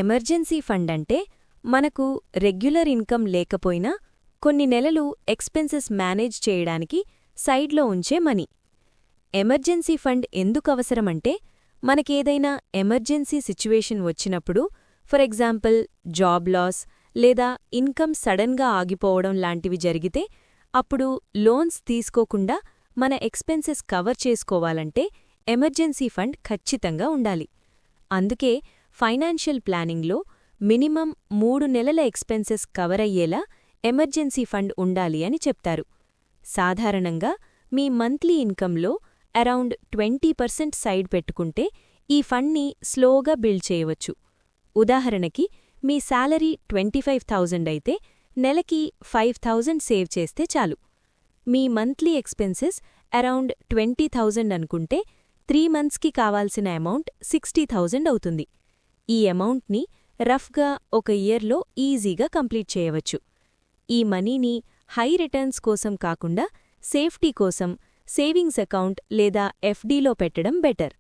Emergency fund అంటే మనకు regular income లేకపోయినా కొన్ని నెలలు ఎక్స్పెన్సెస్ మేనేజ్ చేయడానికి సైడ్లో ఉంచే మనీ. ఎమర్జెన్సీ ఫండ్ ఎందుకవసరమంటే మనకేదైనా ఎమర్జెన్సీ సిచ్యువేషన్ వచ్చినప్పుడు, ఫర్ ఎగ్జాంపుల్ జాబ్ లాస్ లేదా ఇన్కమ్ సడన్గా ఆగిపోవడం లాంటివి జరిగితే అప్పుడు లోన్స్ తీసుకోకుండా మన ఎక్స్పెన్సెస్ కవర్ చేసుకోవాలంటే ఎమర్జెన్సీ ఫండ్ ఖచ్చితంగా ఉండాలి. అందుకే ఫైనాన్షియల్ ప్లానింగ్లో మినిమం 3 నెలల ఎక్స్పెన్సెస్ కవర్ అయ్యేలా ఎమర్జెన్సీ ఫండ్ ఉండాలి అని చెప్తారు. సాధారణంగా మీ మంత్లీ ఇన్కంలో అరౌండ్ 20% సైడ్ పెట్టుకుంటే ఈ ఫండ్ని స్లోగా బిల్డ్ చేయవచ్చు. ఉదాహరణకి మీ శాలరీ 25,000 అయితే నెలకి 5,000 సేవ్ చేస్తే చాలు. మీ మంత్లీ ఎక్స్పెన్సెస్ అరౌండ్ 20,000 అనుకుంటే 3 మంత్స్కి కావాల్సిన అమౌంట్ 60,000 అవుతుంది. ఈ అమౌంట్ని రఫ్గా ఒక ఇయర్లో ఈజీగా కంప్లీట్ చేయవచ్చు. ఈ మనీని హై రిటర్న్స్ కోసం కాకుండా సేఫ్టీ కోసం సేవింగ్స్ అకౌంట్ లేదా ఎఫ్డీలో పెట్టడం బెటర్.